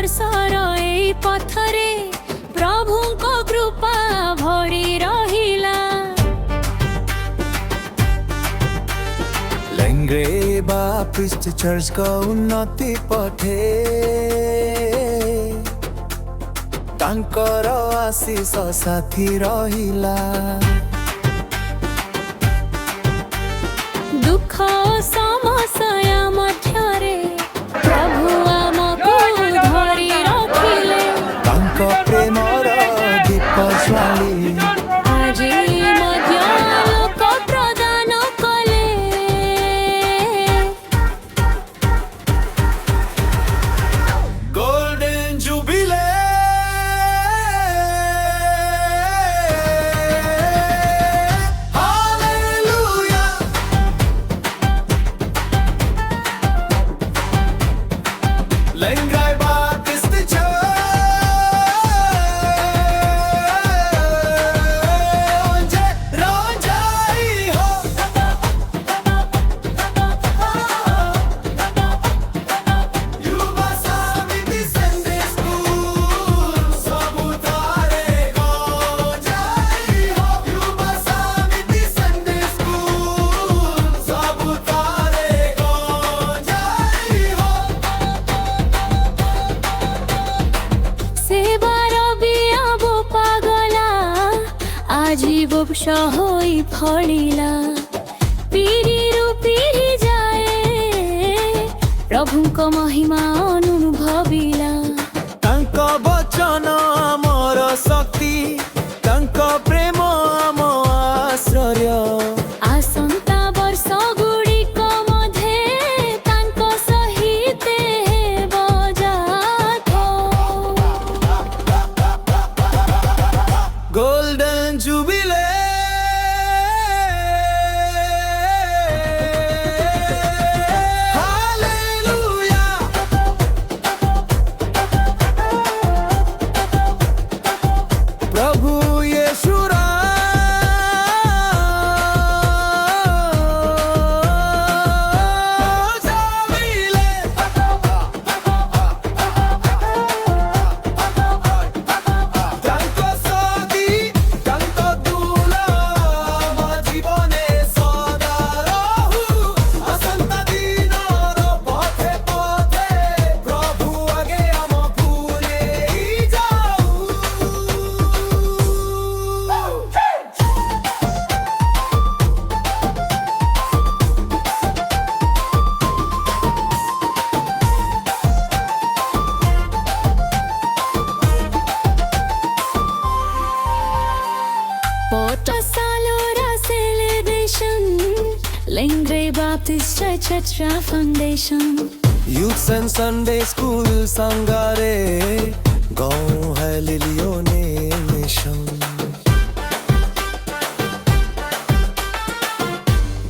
ବର୍ଷର ଏଇ ପଥରେ ପ୍ରଭୁଙ୍କ କୃପା ଭରି ରହିଲା। लेंग्रे बाप्टिस्ट चर्च को उन्नति पथे तांकर आशीष साथी रहिला। दुख समस्या मध्यरे प्रभु आमको धरि रखिले। तांको प्रेमर दीप ज्वाली आजी मध्य लोक प्रदान कले। Golden jubilee hallelujah. लेंग्राई बाप्टिस्ट चर्च राजाई हो। युवा समिति संडे स्कूल सबुतारे गजाई हो। युवा समिति संडे स्कूल सबुतारे गजाई हो। सेवार बियाबो पागला आजीव होई फलिला। पीढ़ीरु पीढ़ी जाए प्रभुଙ୍କ महिमा अनुभविला। तांको वचन आमर शक्ति तांको प्रेम आम आश्रय। आसंता वर्ष गुड़िक मध्य तांक सहित बजाथ। Golden jubilee hallelujah. प्रभु यीशु राजाविले। तांको सदी तांको दुला म जीवने सदा रहु। असंत दिनर पथे पथे प्रभु आगे आम पूरेई जाऊ। Salora celebration Lengre Baptist Church Extra Foundation। Youth and Sunday School Sangare गाँव है लिलियोने मिशन।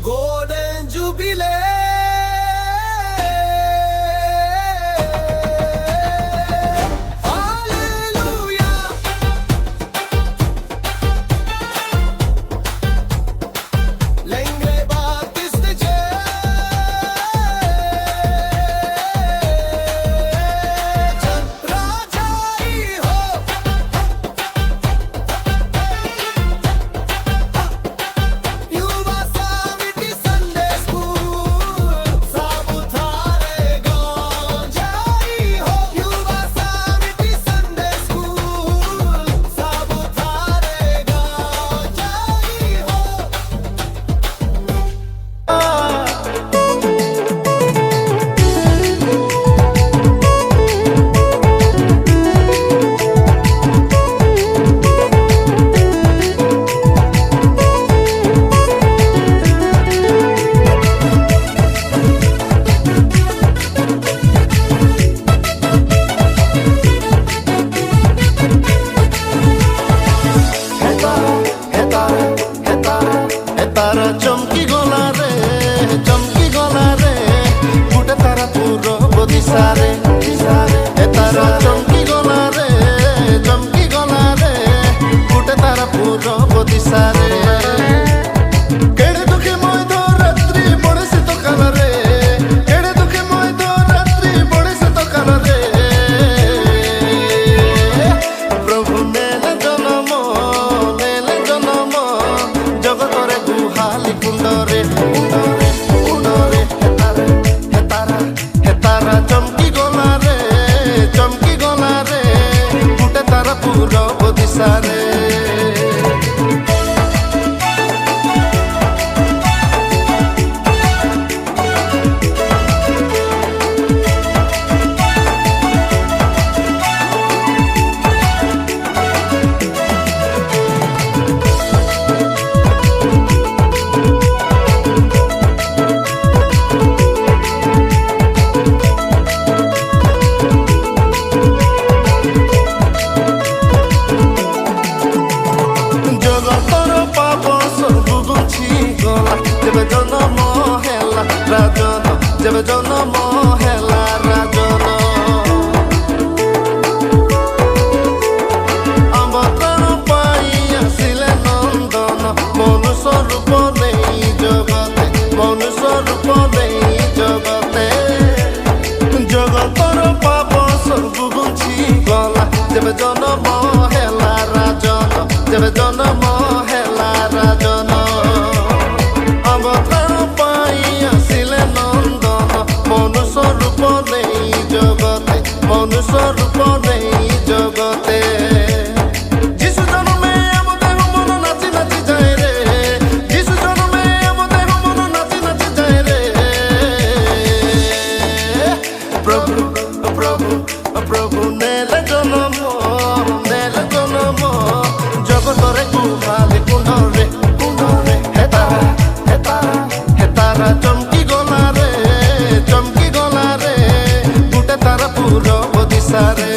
Golden jubilee hallelujah. लेंग्रे बाप्टिस्ट चर्च राजाई हो। युवा समिति संडे स्कूल सबुतारे गजाई हो। युवा समिति संडे स्कूल सबुतारे गजाई हो। तारा चमकी गला रे गुटे तारा पूरा बदिसारे। तारा चमकी गला रे गुटे तारा पूरा बदिसारे। केड़े दुखे मोय दो रात्रि बड़े से तो काला रे। केड़े दुखे मोय दो रात्रि बड़े से तो काला रे। রূপ নেই জগতে, মনুষ্য রূপ নেই জগতে। জগতর পাপ সবু গুছি গলা, যেবে জনম হেলা রাজন, যেবে জনম হেলা রাজন। অবতার পাই আসিলে নন্দন, মনুষ্য রূপ নেই জগতে, মনুষ্য রূপ নেই জগতে। যিশু জন্মে আমার দেহ মন নাচি নাচি যায় রে, যিশু জন্মে আমার দেহ মন নাচি নাচি যায় রে। প্রভু প্রভু প্রভু নেলে জনম, নেলে জনম জগতরে গুহালে কুণ্ডরে কুণ্ডরে। হেতারা হেতারা হেতারা চমকি গলা রে, চমকি গলা রে, গুটে তারা পূরব দিশারে।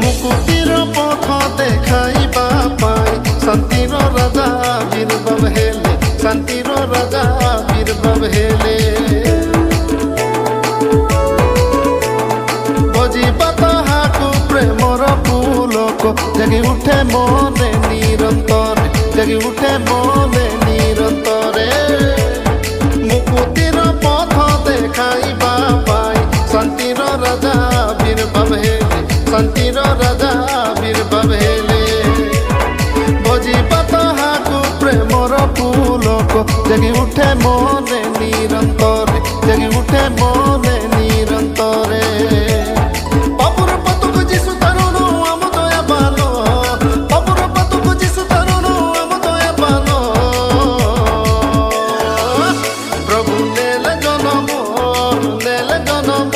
মুকুতির পথ দেখাইবা পাই, শান্তির রাজা বীরবাব হেলে, শান্তির রাজা বীরবাব হেলে। বজিবা তাহাকু প্রেমর পুলক, জাগি উঠে মনে নিরন্তরে, জাগি উঠে মনে নিরন্তরে। মুকুতির পথ দেখাইবা পাই, শান্তির রাজা বীরবাব হেলে, শান্তির রাজা বীরবাব হেলে। বজিবা তাহাকু প্রেমর পুলক, জাগি উঠে মনে নিরন্তরে, জাগি উঠে মনে নিরন্তরে। বাবুর পাতুক যিশু তরুণ আম দয়া বান, বাবুর পাতুক যিশু তরুণ আম দয়া বান। প্রভু নেলে জনম, নেলে জনম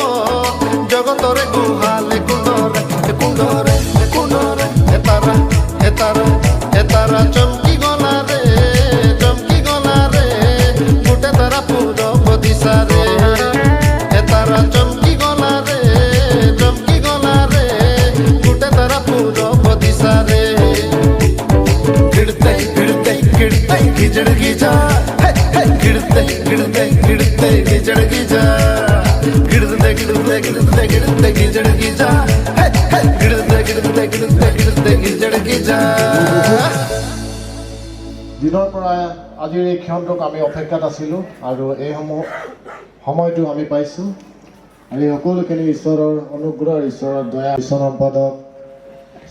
জগতরে গুহালে কুণ্ডরে কুণ্ডরে কুণ্ডরে। হেতারা হেতারা হেতারা চমকি গলা রে, চমকি গলা রে, গুটে তারা পূরব দিশারে। হেতারা চমকি গলা রে, চমকি গলা রে, গুটে তারা পূরব দিশারে। गिरते गिरते गिरते गिजड़ गिजा, गिरते गिरते गिरते गिजड़ गिजा, गिरते गिरते गिरते गिरते गिजड़ गिजा, गिरते गिरते गिरते गिरते गिजड़ गिजा। দিনৰ পৰা আজিৰ এই ক্ষণটোক আমি অপেক্ষাত আছিলোঁ আৰু এই সময়টো আমি পাইছোঁ। আৰু এই সকলোখিনি ঈশ্বৰৰ অনুগ্ৰহ, ঈশ্বৰৰ দয়া, ঈশ্বৰ সম্পাদক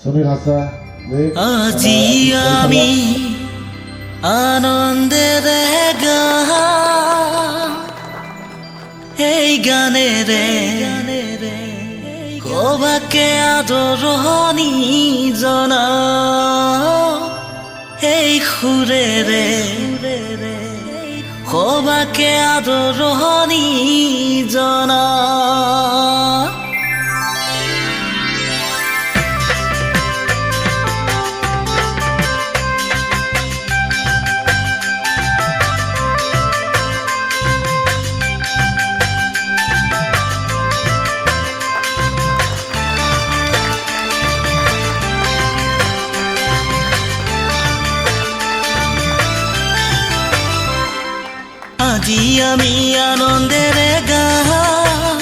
সুনীল হাছা। আজি আমি আনন্দেৰে গাম এই গানেৰে, সবাকে আদৰণি জনাও এই সুৰেৰে, সবাকে আদৰণি জনাও। আজি আমি আনন্দেৰে গাম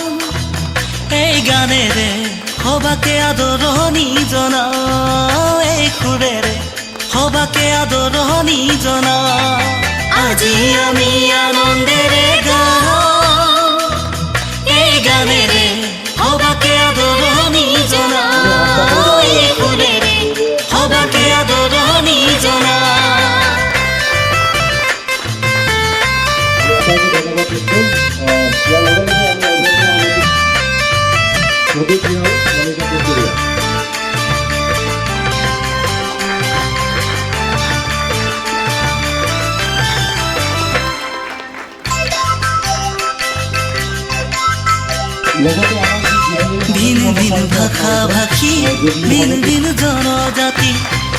এই গানেৰে, সবাকে আদৰণি জনাও এই সুৰেৰে, সবাকে আদৰণি জনাও। আজি আমি আনন্দেৰে গাম এই গানেৰে, সবাকে আদৰণি জনাও এই সুৰেৰে, সবাকে আদৰণি জনাও। ভিন ভিন ভাষা ভাষী, ভিন ভিন জনজাতি,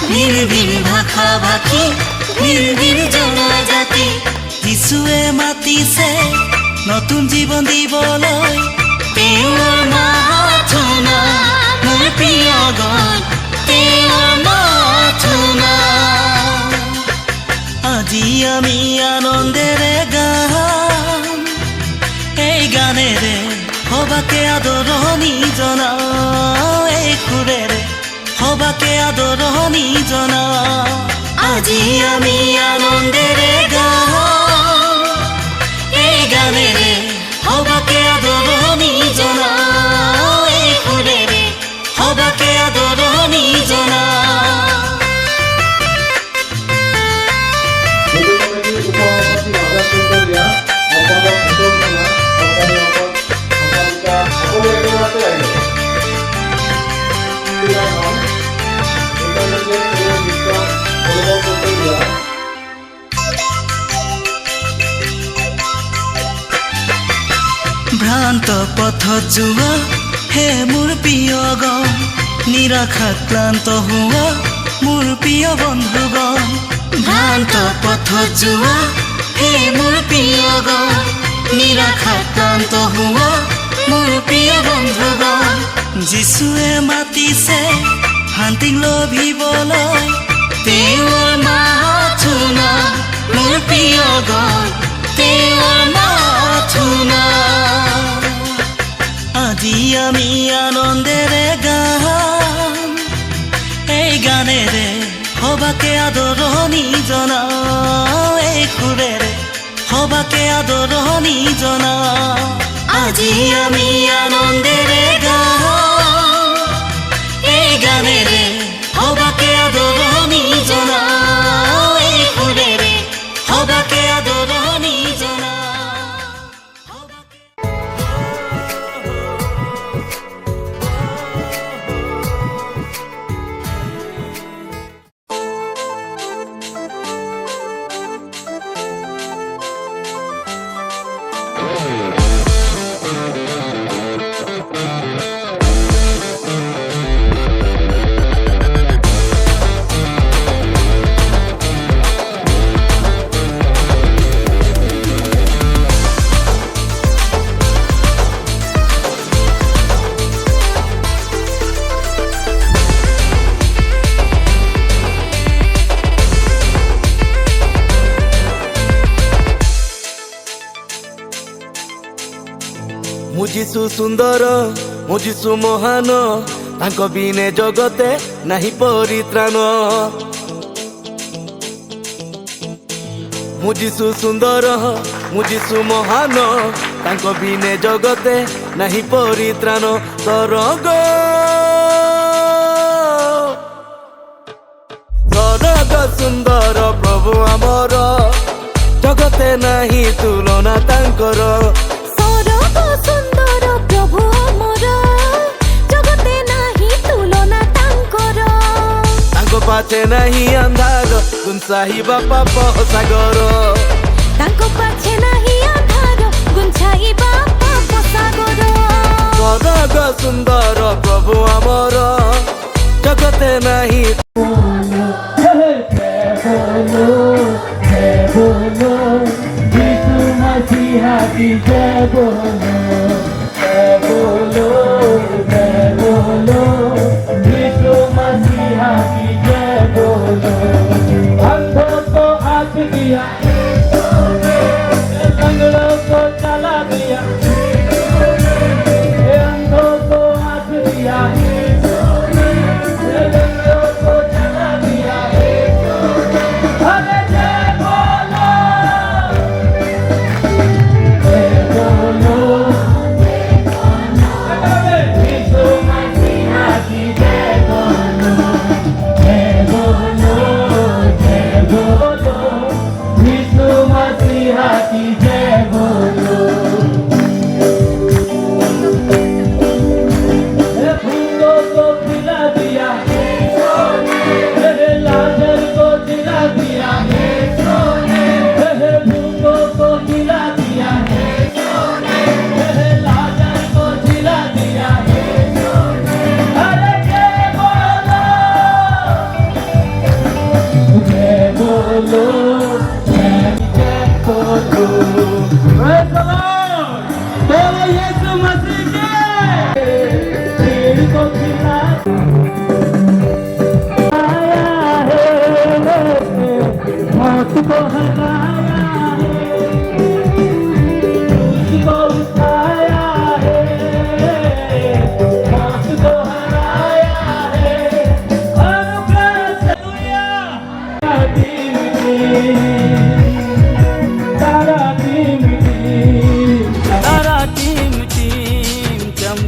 ভিন ভিন ভাষা ভাষী, ভিন ভিন জনজাতি। যিশুৱে মাতিছে নতুন জীৱন দিবলৈ তেওঁৰ মাত শুনা মোৰ প্ৰিয় গান তেওঁৰ মাত শুনা আজি আমি আনন্দেৰে গাম এই গানেৰে সবাকে আদৰণি জনাওঁ এই সুৰেৰে সবাকে আদৰণি জনাওঁ আজি আমি আনন্দেৰে গাম এই গানেৰে সবাকে আদৰণি জনাওঁ এই সুৰেৰে সবাকে আদৰণি জনাওঁ ভ্ৰান্ত পথত যোৱা হে মোৰ প্ৰিয় গণ নিৰাশাত ক্লান্ত হোৱা মোৰ প্ৰিয় বন্ধুগণ ভ্ৰান্ত পথত যোৱা হে মোৰ প্ৰিয় গণ নিৰাশাত ক্লান্ত হোৱা মোৰ প্ৰিয় বন্ধুগণ যীশুৱে মাতিছে শান্তিক লভিবলৈ তেওঁৰ মাত শুনা মোৰ প্ৰিয় গণ তেওঁৰ মাত শুনা আজি আমি আনন্দেৰে গাম এই গানেৰে সবাকে আদৰণি জনাওঁ এই সুৰেৰে সবাকে আদৰণি জনাওঁ আজি আমি আনন্দেৰে গাম এই গানেৰে সবাকে আদৰণি জনাওঁ এই সুৰেৰে সবাকে আদৰণি জনাওঁ ମୁଁ ଯିଶୁ ସୁନ୍ଦର ମୁଁ ଯିଶୁ ମହାନ ତାଙ୍କ ବିନେ ଜଗତେ ନାହିଁ ପରିତ୍ରାଣ ମୁଁ ଯିଶୁ ସୁନ୍ଦର ମୁଁ ଯିଶୁ ମହାନ ତାଙ୍କ ବିନେ ଜଗତେ ନାହିଁ ପରିତ୍ରାଣ ସରଗ ସୁନ୍ଦର ପ୍ରଭୁ ଆମର ଜଗତେ ନାହିଁ ତୁଳନା ତାଙ୍କର ସୁନ୍ଦର ପ୍ରଭୁ ଆମର ଜଗତେ ନାହିଁ ତୁଳନା ତାଙ୍କର ତାଙ୍କ ପାଛେ ନାହିଁ ଅନ୍ଧାର ଗୁଞ୍ଚାଇବା ପାପ ସାଗର ତାଙ୍କ ପାଛେ ନାହିଁ ଅନ୍ଧାର ଗୁଞ୍ଚାଇବା ପାପ ସାଗର ସରଗ ସୁନ୍ଦର ପ୍ରଭୁ ଆମର ଜଗତେ ନାହିଁ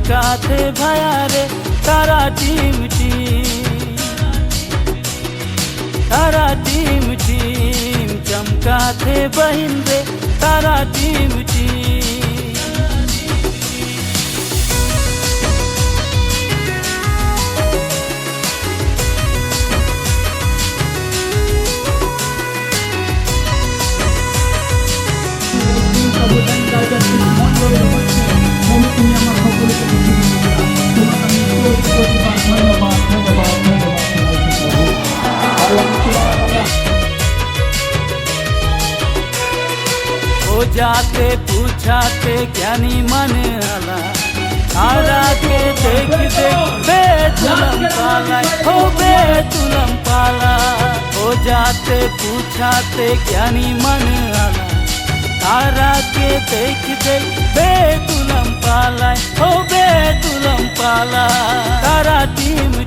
चमकाते भयारे तारा टीम चमकाते बहिन रे तारा टीम हो जाते पूछाते ज्ञानी मन आला तारा के देख देख बेतुलम पाला हो बेतुलम पाला हो जाते पूछाते ज्ञानी मन आला तारा के देख देख बेतुलम पाला हो बेतुलम पाला तारा टीम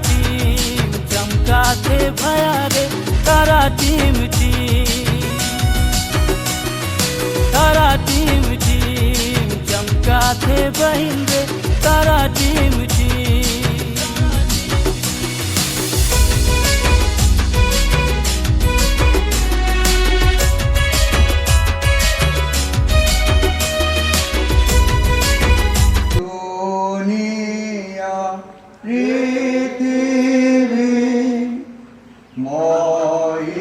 चमकाते भयारे तारा टीम चमकाते बहिन रे तारा टीम দুনিয়া পৃথিবী মহিমা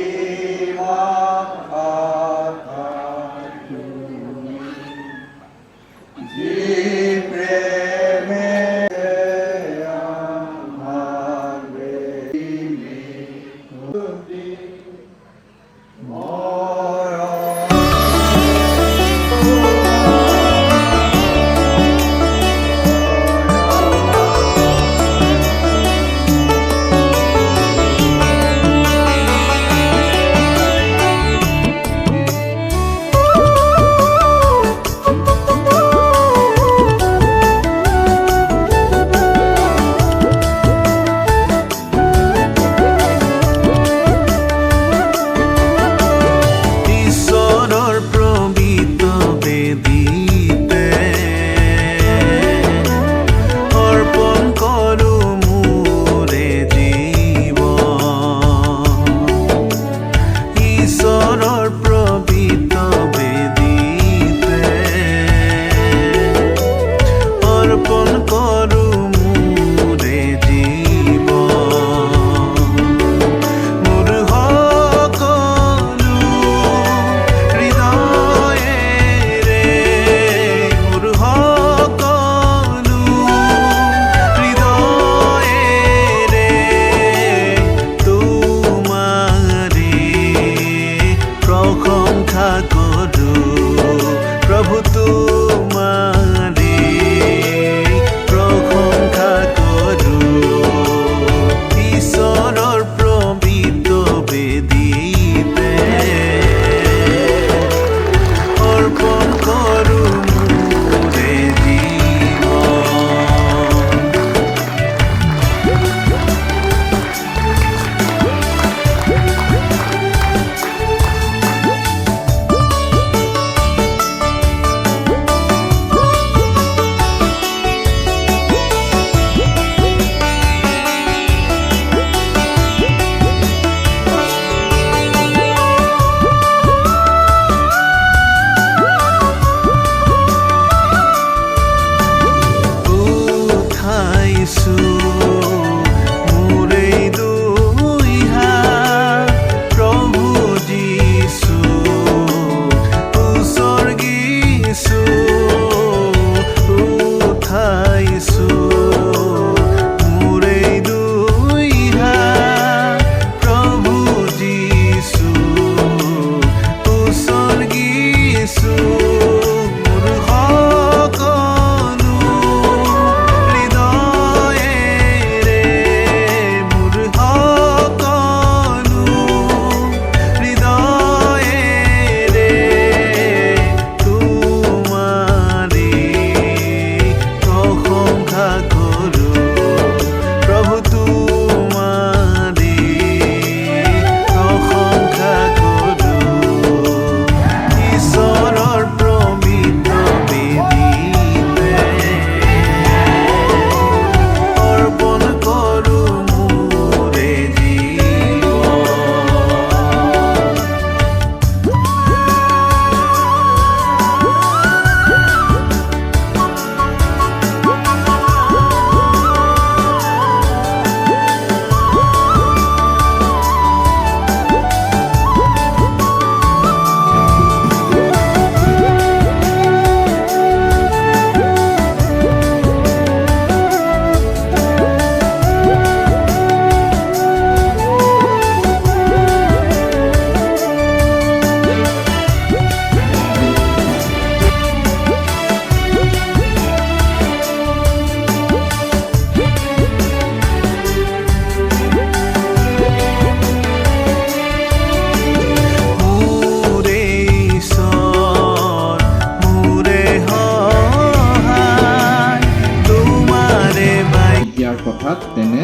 দিয়াৰ কথাত তেনে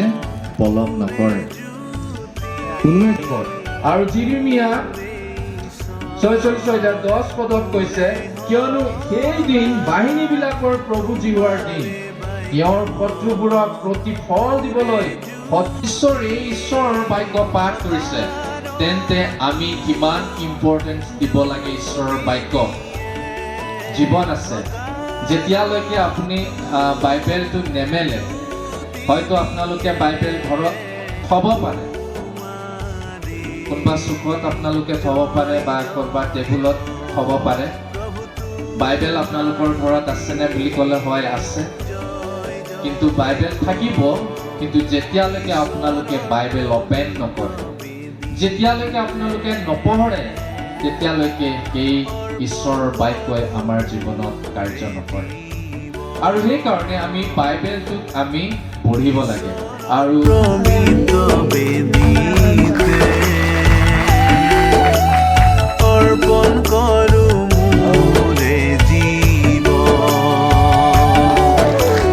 পলম নকৰে। কোনোৱে আৰু জিৰিমিয়া 46:10 পদত কৈছে, কিয়নো সেই দিন বাহিনীবিলাকৰ প্ৰভু জিহুৱাৰ দিন, তেওঁৰ শত্ৰুবোৰক প্ৰতিফল দিবলৈ ঈশ্বৰৰ বাক্য পাঠ কৰিছে। তেন্তে আমি কিমান ইম্পৰ্টেঞ্চ দিব লাগে ঈশ্বৰৰ বাক্য? জীৱন আছে। যেতিয়ালৈকে আপুনি বাইবেলটো নেমেলে, হয়তো আপোনালোকে বাইবেল ঘৰত থ'ব পাৰে, কোনোবা চুকত আপোনালোকে থ'ব পাৰে বা কোনোবা টেবুলত থ'ব পাৰে। বাইবেল আপোনালোকৰ ঘৰত আছেনে বুলি ক'লে হয় আছে, কিন্তু বাইবেল থাকিব, কিন্তু যেতিয়ালৈকে আপোনালোকে বাইবেল অপেন নকৰে, যেতিয়ালৈকে আপোনালোকে নপঢ়ে, তেতিয়ালৈকে সেই ঈশ্বৰৰ বাক্যই আমাৰ জীৱনত কাৰ্য নকৰে। আৰু সেইকাৰণে আমি বাইবেলটোক আমি পঢ়িব লাগে। আৰু অৰ্পণ কৰো মোৰে জীৱ,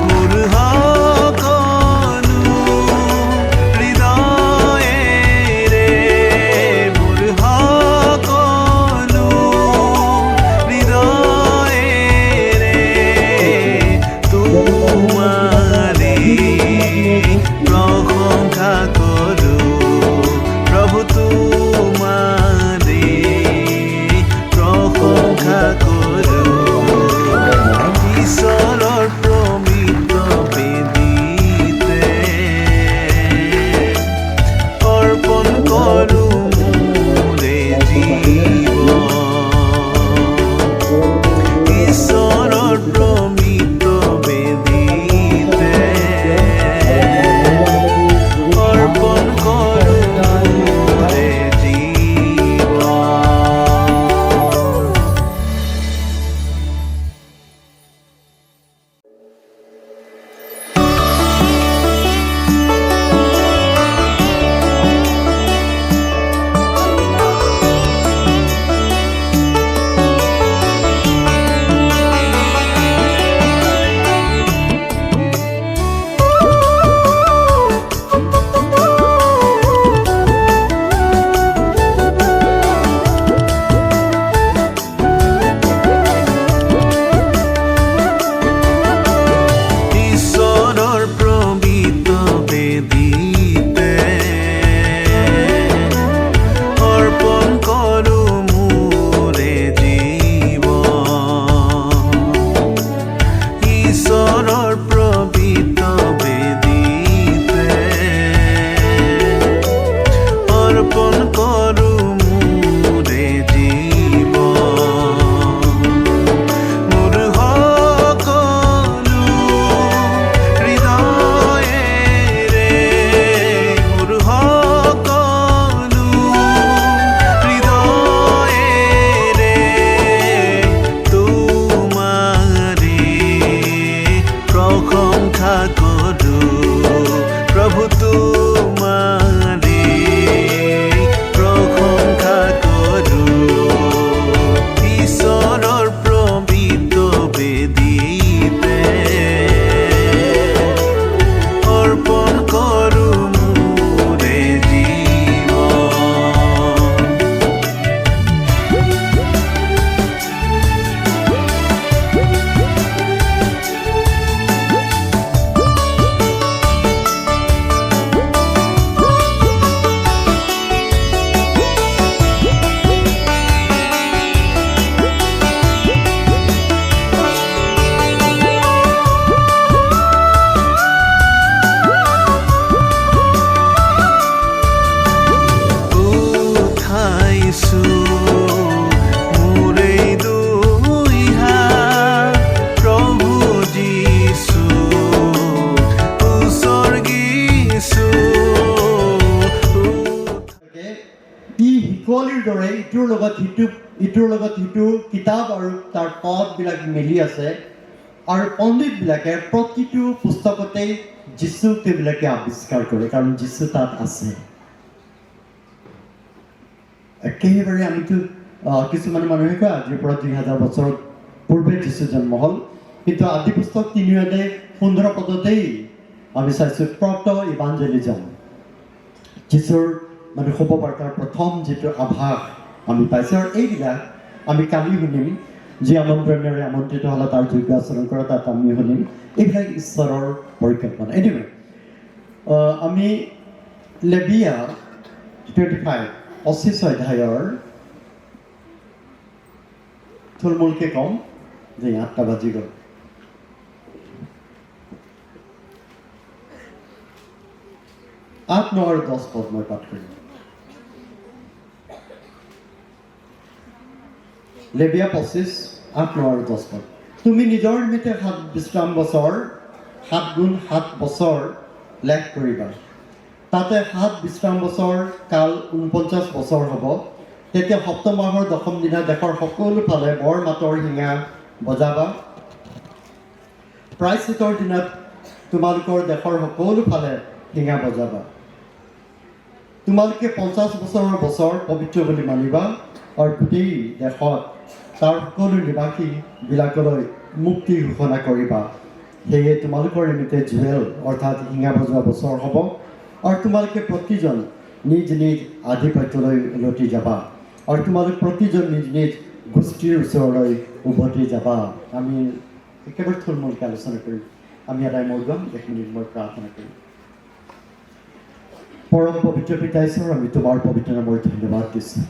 মোৰ সকলো হৃদয়েৰে, মোৰ সকলো হৃদয়েৰে তোমাৰে প্ৰশংসা কৰো প্ৰভু, তোমাৰে প্ৰশংসা কৰো। ঈশ্বৰৰ প্ৰমিত বেদীতে অৰ্পণ কৰো মোৰে জীৱ, ঈশ্বৰৰ প্ৰমিত বেদীতে অৰ্পণ কৰো মোৰে জীৱ। ঈশ্বৰৰ প্ৰমিত বেদীতে অৰ্পণ কৰো মোৰে জীৱ, ঈশ্বৰৰ প্ৰমিত বেদীতে অৰ্পণ কৰো মোৰে জীৱ, মোৰ সকলো হৃদয়েৰে, মোৰ সকলো হৃদয়েৰে তোমাৰে প্ৰশংসা কৰো প্ৰভু, তোমাৰে প্ৰশংসা কৰো। ঈশ্বৰৰ প্ৰমিত বেদীতে অৰ্পণ কৰো মোৰে জীৱ। উঠাইছো মোৰে দুই হাত প্ৰভু যীশু, উচৰ্গিছো। ই শিকলিৰ দৰে ইটোৰ লগত সিটো কিতাপ আৰু তাৰ পদবিলাক মিলি আছে, আৰু পণ্ডিতবিলাকে প্ৰতিটো পুস্তকতেই যীচুক তেওঁবিলাকে আৱিষ্কাৰ কৰে, কাৰণ যীচু তাত আছে। একেবাৰে আমিতো কিছুমান মানুহে কয় আজিৰ পৰা 2000 বছৰ পূৰ্বে যীচু জন্ম হ'ল, কিন্তু আদি পুস্তক 3:15 পদতেই আমি চাইছোঁ প্ৰট ইভাঞ্জেলিজম, যীশুৰ মানে শুভবাৰ্তাৰ প্ৰথম যিটো আভাস আমি পাইছোঁ। আৰু এইবিলাক আমি কালি শুনিম, যি আমন্ত্ৰণেৰে আমন্ত্ৰিত হ'লে তাৰ যোগ্য আচৰণ কৰা, তাত আমি শুনিম। এইবিলাক ঈশ্বৰৰ পৰিকল্পনা। এনিৱে আমি লেবিয়া 25 অধ্যায়ৰ থুলমূলকৈ ক'ম যে 8টা বাজি গ'ল। আঠ, 9 আৰু 10 পদ মই পাঠ কৰিম। লেবিয়া 25, 8, 9 আৰু 10 পদ। তুমি নিজৰ নিমিত্তে 7 বিশ্ৰাম বছৰ 7 গুণ 7 বছৰ লেখ কৰিবা। তাতে 7 বিশ্ৰাম বছৰ কাল 49 বছৰ হ'ব। তেতিয়া সপ্তম মাহৰ 10ম দিনা দেশৰ সকলো ফালে বৰ মাতৰ শিঙা বজাবা। প্ৰায়শ্চিত্তৰ দিনত তোমালোকৰ দেশৰ সকলো ফালে শিঙা বজাবা। তোমালোকে 50 বছৰৰ বছৰ পবিত্ৰ বুলি মানিবা আৰু গোটেই দেশত তাৰ সকলো নিবাসীবিলাকলৈ মুক্তি ঘোষণা কৰিবা। সেয়ে তোমালোকৰ নিমিত্তে জুৱেল অৰ্থাৎ শিঙা বজোৱা বছৰ হ'ব। আৰু তোমালোকে প্ৰতিজন নিজ নিজ আধিপত্যলৈ উলটি যাবা। আৰু তোমালোক প্ৰতিজন নিজ নিজ গোষ্ঠীৰ ওচৰলৈ উভতি যাবা। আমি একেবাৰে থুলমূলকৈ আলোচনা কৰিম। আমি এটাই মোৰ গাম 1 মিনিট মই প্ৰাৰ্থনা কৰিম। পৰম পবিত্ৰ পিতা ঈশ্বৰ, আমি তোমাৰ পবিত্ৰ নামৰ ধন্যবাদ দিছোঁ।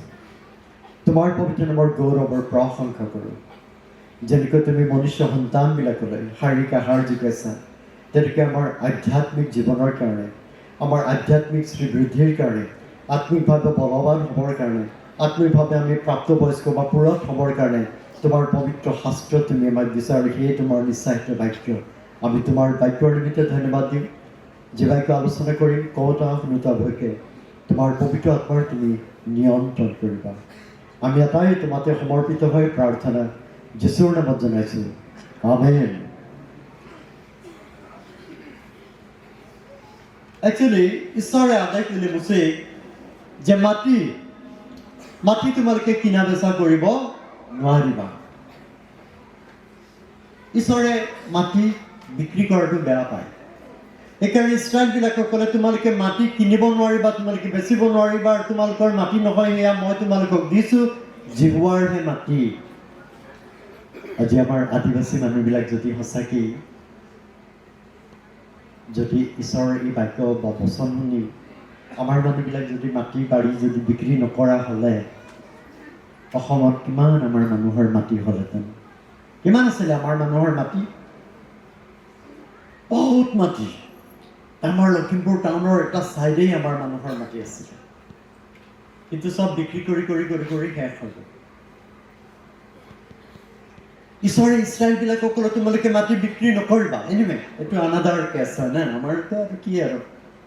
তোমাৰ পবিত্ৰ নামৰ গৌৰৱৰ প্ৰশংসা কৰোঁ। যেনেকৈ তুমি মনুষ্য সন্তানবিলাকলৈ শাৰীৰিক আহাৰ যোগাইছা, তেনেকৈ আমাৰ আধ্যাত্মিক জীৱনৰ কাৰণে, আমাৰ আধ্যাত্মিক শ্ৰীবৃদ্ধিৰ কাৰণে, আত্মিকভাৱে বলৱান হ'বৰ কাৰণে, আত্মিকভাৱে আমি প্ৰাপ্তবয়স্ক বা পূৰঠ হ'বৰ কাৰণে তোমাৰ পবিত্ৰ শাস্ত্ৰ তুমি আমাক দিছা। আৰু সেয়ে তোমাৰ নিশ্চায়িত বাক্য। আমি তোমাৰ বাক্যৰ নিমিত্তে ধন্যবাদ দিওঁ। যে বাক্য আলোচনা কৰিম, কওঁতা শুনোতা ভয়কে তোমাৰ পবিত্ৰ আত্মাৰ তুমি নিয়ন্ত্ৰণ কৰিবা। আমি এটাই তোমাতে সমৰ্পিত হৈ প্ৰাৰ্থনা যীশুৰ নামত জনাইছোঁ, আমেন। একচুৱেলি ঈশ্বৰে আদেশ দিলে মুছেক যে মাটি তোমালোকে কিনা বেচা কৰিব নোৱাৰিবা। ঈশ্বৰে মাটি বিক্ৰী কৰাটো বেয়া পায়। সেইকাৰণে ইছৰাইলবিলাকক ক'লে তোমালোকে মাটি কিনিব নোৱাৰিবা, তোমালোকে বেচিব নোৱাৰিবা। আৰু তোমালোকৰ মাটি নহয়, সেয়া মই তোমালোকক দিছোঁ, জিহুৱাৰ হে মাটি। আজি আমাৰ আদিবাসী মানুহবিলাক যদি সঁচাকেই যদি ঈশ্বৰৰ এই বাক্য বা বচন শুনি আমাৰ মানুহবিলাক যদি মাটি বাৰী যদি বিক্ৰী নকৰা হ'লে অসমত কিমান আমাৰ মানুহৰ মাটি হ'লহেঁতেন। কিমান আছিলে আমাৰ মানুহৰ মাটি? বহুত মাটি। আমাৰ লখিমপুৰ টাউনৰ এটা ছাইডেই আমাৰ মানুহৰ মাটি আছিলে, কিন্তু চব বিক্ৰী কৰি কৰি কৰি কৰি শেষ হৈ গ'ল। ঈশ্বৰে ইছৰাইলবিলাকক ক'লে তোমালোকে মাটি বিক্ৰী নকৰিবা। এনিৱে এইটো আনাদাৰ কেছ হয় না। আমাৰতো আৰু কি আৰু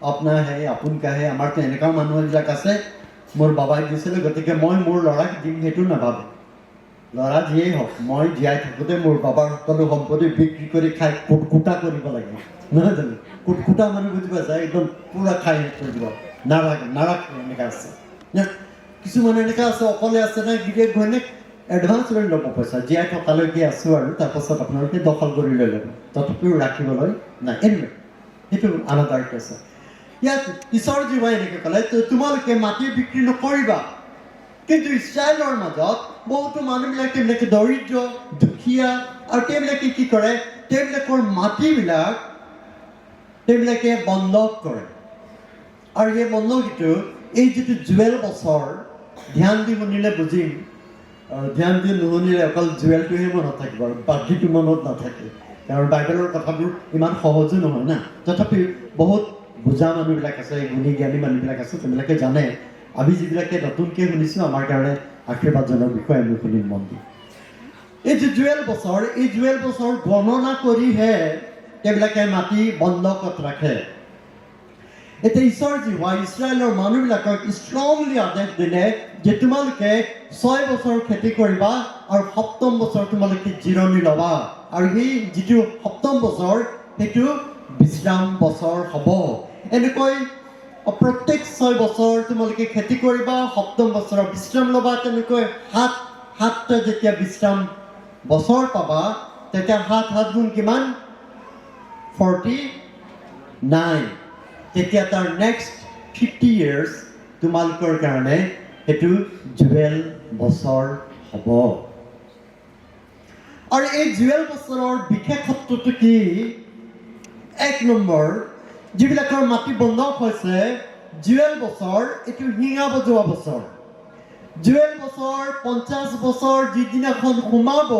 আপনা হে আপোন কাহে। আমাৰতো এনেকুৱাও মানুহবিলাক আছে, মোৰ বাবাই দিছিলে গতিকে মই মোৰ ল'ৰাক দিম সেইটো নাভাবে। ল'ৰা যিয়েই হওক, মই জীয়াই থাকোঁতে মোৰ বাবাৰ সকলো সম্পত্তি বিক্ৰী কৰি খাই কুটকুটা কৰিব লাগে, নহয় জানো? কুটকুটা মানুহ বুজি পাইছা, একদম পূৰা খাই শেষ কৰি দিব, নাৰাখে এনেকুৱা আছে। কিছুমান এনেকুৱা আছে, অকলে আছে না, গিৰিয়েক ঘৈণীয়েক এডভান্স লৈ ল'ব পইচা, জীয়াই থকালৈকে আছোঁ আৰু তাৰপাছত আপোনালোকে দখল কৰি লৈ ল'ব, তথাপিও ৰাখিবলৈ নাই। এনিৱে সেইটো আলাদাৰ কেছ। ইয়াত ঈশ্বৰ জীৱাই এনেকৈ ক'লে তোমালোকে মাটি বিক্ৰী নকৰিবা। কিন্তু ইছৰাইলৰ মাজত বহুতো মানুহবিলাক তেওঁলোকে দৰিদ্ৰ দুখীয়া, আৰু তেওঁলোকে কি কৰে, তেওঁলোকৰ মাটিবিলাক তেওঁলোকে বন্ধক কৰে। আৰু এই বন্ধকীটো এই যিটো জুৱেল বছৰ, ধ্যান দি শুনিলে বুজিম, আৰু ধ্যান দি নুশুনিলে অকল জুৱেলটোহে মনত থাকিব আৰু বাকীটো মনত নাথাকে। কাৰণ বাইবেলৰ কথাবোৰ ইমান সহজো নহয় না। তথাপিও বহুত বুজা মানুহবিলাক আছে, গুণী জ্ঞানী মানুহবিলাক আছে, তেওঁলোকে জানে। আমি যিবিলাকে নতুনকৈ শুনিছোঁ আমাৰ কাৰণে আশীৰ্বাদজনক বিষয়ে আমি শুনিম মন দি। এই যে জুৱেল বছৰ, এই জুৱেল বছৰ গণনা কৰিহে তেওঁলোকে মাটি বন্ধকত ৰাখে। এতিয়া ঈশ্বৰ জীৱা ইছৰাইলৰ মানুহবিলাকক ষ্ট্ৰংলি আদেশ দিলে যে তোমালোকে 6 বছৰ খেতি কৰিবা আৰু 7ম বছৰ তোমালোকে জিৰণি ল'বা। আৰু সেই যিটো 7ম বছৰ সেইটো বিশ্ৰাম বছৰ হ'ব। এনেকৈ প্ৰত্যেক 6 বছৰ তোমালোকে খেতি কৰিবা, 7ম বছৰৰ বিশ্ৰাম ল'বা। তেনেকৈ 7টা যেতিয়া বিশ্ৰাম বছৰ পাবা, তেতিয়া 7 গুণ কিমান? 40 নাই তেতিয়া তাৰ নেক্সট 50 years তোমালোকৰ কাৰণে সেইটো জুৱেল বছৰ হ'ব আৰু এই জুৱেল বছৰৰ বিশেষত্বটো কি 1 নম্বৰ যিবিলাকৰ মাটি বন্ধক হৈছে জুৱেল বছৰ এইটো হিঙা বজোৱা বছৰ জুৱেল বছৰ 50 বছৰ যিদিনাখন সোমাব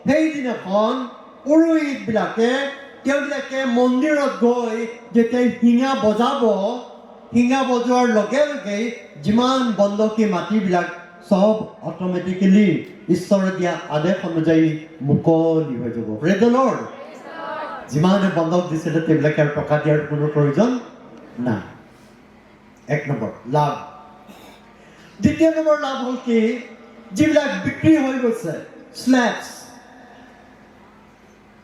সেইদিনাখন পুৰোহিতবিলাকে তেওঁলোকে মন্দিৰত গৈ যেতিয়া হিঙা বজাব হিঙা বজোৱাৰ লগে লগে যিমান বন্ধকী মাটিবিলাক সব অট'মেটিকেলি ঈশ্বৰে দিয়া আদেশ অনুযায়ী মুকলি হৈ যাব প্ৰেজ দ্য লৰ্ড যিমানে বন্ধক দিছিলে তেওঁলোকে আৰু টকা দিয়াৰ কোনো প্ৰয়োজন নাই 1 নম্বৰ লাভ দ্বিতীয় নম্বৰ লাভ হ'ল কি যিবিলাক বিক্ৰী হৈ গৈছে স্লেভছ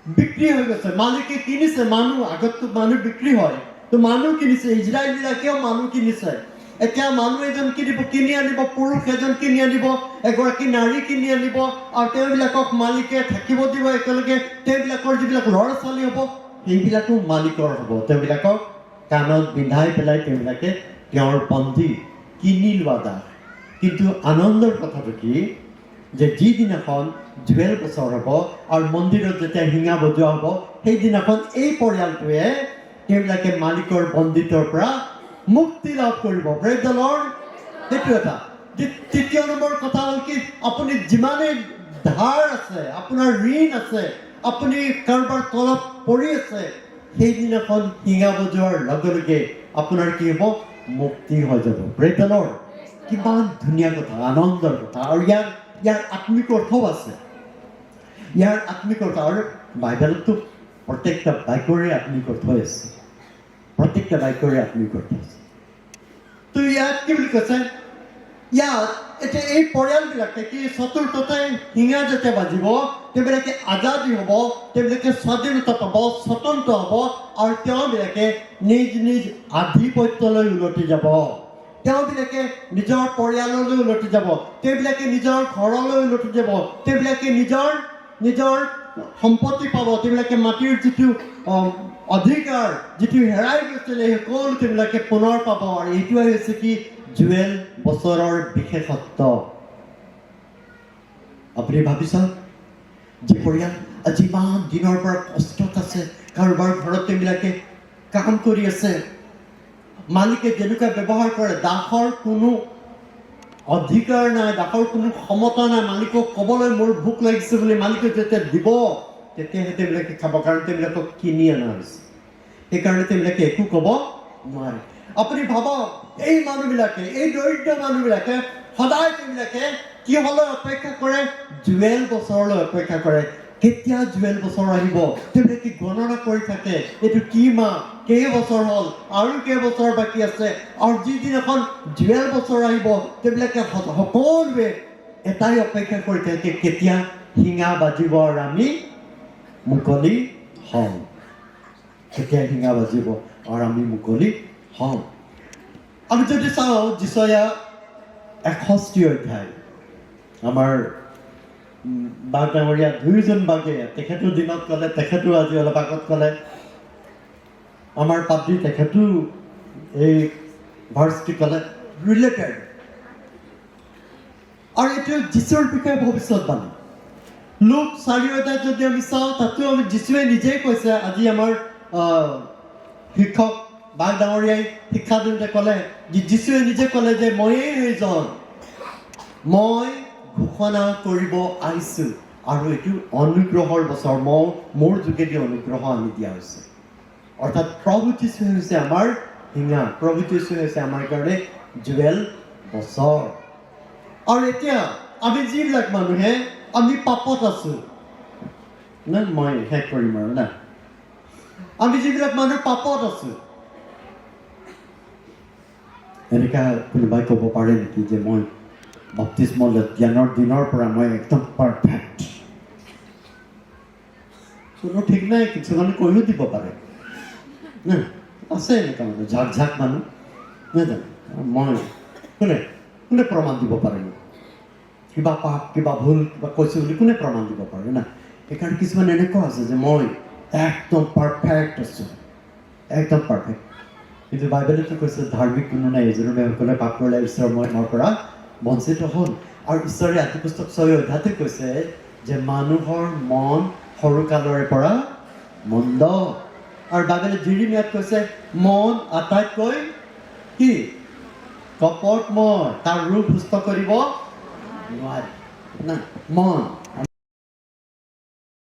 বিক্ৰী হৈ গৈছে মালিকে কিনিছে মানুহ আগততো মানুহ বিক্ৰী হয় তো মানুহ কিনিছে ইজৰাইলবিলাকেও মানুহ কিনিছে এতিয়া মানুহ এজন কিনি আনিব পুৰুষ এজন কিনি আনিব এগৰাকী নাৰী কিনি আনিব আৰু তেওঁবিলাকক মালিকে থাকিব দিব একেলগে তেওঁবিলাকৰ যিবিলাক ল'ৰা ছোৱালী হ'ব সেইবিলাকো মালিকৰ হ'ব তেওঁবিলাকক কাণত বিন্ধাই পেলাই তেওঁবিলাকে তেওঁৰ বন্দী কিনি লোৱা যায় কিন্তু আনন্দৰ কথাটো কি যে যিদিনাখন জুৱেল বছৰ হ'ব আৰু মন্দিৰত যেতিয়া হিঙা বজোৱা হ'ব সেইদিনাখন এই পৰিয়ালটোৱে তেওঁবিলাকে মালিকৰ বন্দিত্বৰ পৰা মুক্তি লাভ কৰিব প্ৰেজ দ্য লৰ্ড সেইটো এটা তৃতীয় নম্বৰ কথা হ'ল কি আপুনি যিমানে ধাৰ আছে আপোনাৰ ঋণ আছে আপুনি কাৰোবাৰ তলত পৰি আছে সেইদিনাখন হিঙা বজোৱাৰ লগে লগে আপোনাৰ কি হ'ব মুক্তি হৈ যাব প্ৰেজ দ্য লৰ্ড কিমান ধুনীয়া কথা আনন্দৰ কথা আৰু ইয়াৰ আত্মিক অৰ্থও আছে ইয়াৰ আত্মিক অৰ্থ আৰু বাইবেলতো প্ৰত্যেকটা বাক্যৰে আত্মিক অৰ্থ আছে প্ৰত্যেকটা বাক্যৰে আত্মিক অৰ্থ আছে তো ইয়াত কি বুলি কৈছে ইয়াত এতিয়া এই পৰিয়ালবিলাকে কি চতুৰ্থতে হিঙা যেতিয়া বাজিব তেওঁবিলাকে আজাদী হ'ব তেওঁবিলাকে স্বাধীনতা পাব স্বতন্ত্ৰ হ'ব আৰু তেওঁবিলাকে নিজ নিজ আধিপত্যলৈ উলটি যাব তেওঁবিলাকে নিজৰ পৰিয়াললৈ উলটি যাব তেওঁবিলাকে নিজৰ ঘৰলৈ উলটি যাব তেওঁবিলাকে নিজৰ সম্পত্তি পাব তেওঁবিলাকে মাটিৰ যিটো অধিকাৰ যিটো হেৰাই গৈছিলে সেই সকলো তেওঁবিলাকে পুনৰ পাব আৰু এইটোৱে হৈছে কি জুৱেল বছৰৰ বিশেষত্ব আপুনি ভাবি চাওক যি পৰিয়াল যিমান দিনৰ পৰা কষ্টত আছে কাৰোবাৰ ঘৰত তেওঁবিলাকে কাম কৰি আছে মালিকে যেনেকুৱা ব্যৱহাৰ কৰে দাসৰ কোনো অধিকাৰ নাই দাসৰ কোনো ক্ষমতা নাই মালিকক ক'বলৈ মোৰ ভোক লাগিছে বুলি মালিকে যেতিয়া দিব তেতিয়াহে তেওঁবিলাকে খাব কাৰণ তেওঁবিলাকক কিনি অনা হৈছে সেইকাৰণে তেওঁবিলাকে একো ক'ব নোৱাৰে আপুনি ভাবক এই মানুহবিলাকে এই দৰিদ্ৰ মানুহবিলাকে সদায় তেওঁবিলাকে কিহলৈ অপেক্ষা কৰে জুৱেল বছৰলৈ অপেক্ষা কৰে কেতিয়া জুৱেল বছৰ আহিব তেওঁবিলাকে গণনা কৰি থাকে এইটো কি মাহ কেইবছৰ হ'ল আৰু কেইবছৰ বাকী আছে আৰু যিদিনাখন জুৱেল বছৰ আহিব তেওঁবিলাকে সকলোৱে এটাই অপেক্ষা কৰি থাকে কেতিয়া হিঙা বাজিব আৰু আমি মুকলি হওঁ কেতিয়া হিঙা বাজিব আৰু আমি মুকলি হওঁ আমি যদি চাওঁ যিচয়া 61 অধ্যায় আমাৰ বাঘ ডাঙৰীয়া দুয়োজন বাঘে তেখেতৰ দিনত ক'লে তেখেতো আজি অলপ আগত ক'লে আমাৰ পাদ্ৰী তেখেতো এই ভাৰ্চটি ক'লে ৰিলেটেড আৰু এইটো যীশুৰ বিষয়ে ভৱিষ্যতবাণী লোক 4 অধ্যায় যদি আমি চাওঁ তাতো আমি যীশুৱে নিজেই কৈছে আজি আমাৰ শিক্ষক বাঘ ডাঙৰীয়াই শিক্ষা দিওঁতে ক'লে যীশুৱে নিজে ক'লে যে ময়েই এইজন মই ঘোষণা কৰিব আহিছোঁ আৰু এইটো অনুগ্ৰহৰ বছৰ মোৰ যোগেদি অনুগ্ৰহ আনি দিয়া হৈছে অৰ্থাৎ প্ৰভু যীশু হৈছে আমাৰ হিঙা প্ৰভু যীশু হৈছে আমাৰ কাৰণে জুৱেল বছৰ আৰু এতিয়া আমি যিবিলাক মানুহে আমি পাপত আছোঁ না মই শেষ কৰিম আৰু না আমি যিবিলাক মানুহ পাপত আছোঁ এনেকুৱা কোনোবাই ক'ব পাৰে নেকি যে মই বাপ্তিস্ম জ্ঞানৰ দিনৰ পৰা মই একদম পাৰফেক্ট কোনো ঠিক নাই কিছুমানে কৈও দিব পাৰে না আছে এনেকুৱা মানুহ ঝাক মানুহ নাজানো মই কোনে প্ৰমাণ দিব পাৰে কিবা পাপ কিবা ভুল কিবা কৈছোঁ বুলি কোনে প্ৰমাণ দিব পাৰে না সেইকাৰণে কিছুমান এনেকুৱা আছে যে মই একদম পাৰফেক্ট আছোঁ একদম পাৰফেক্ট কিন্তু বাইবেলতো কৈছে ধাৰ্মিক কোনো নাই এজনসকলে পাপ কৰিলে ঈশ্বৰৰ মহিমাৰ পৰা বঞ্চিত হ'ল আৰু ঈশ্বৰে আদি পুস্তক 6 অধ্যায়তে কৈছে যে মানুহৰ মন সৰুকালৰে পৰা মন্দ আৰু বাইবেলে জিৰিমিয়াত কৈছে মন আটাইতকৈ কি কপটময় তাৰ ৰূপ সুস্থ কৰিব নোৱাৰে না মন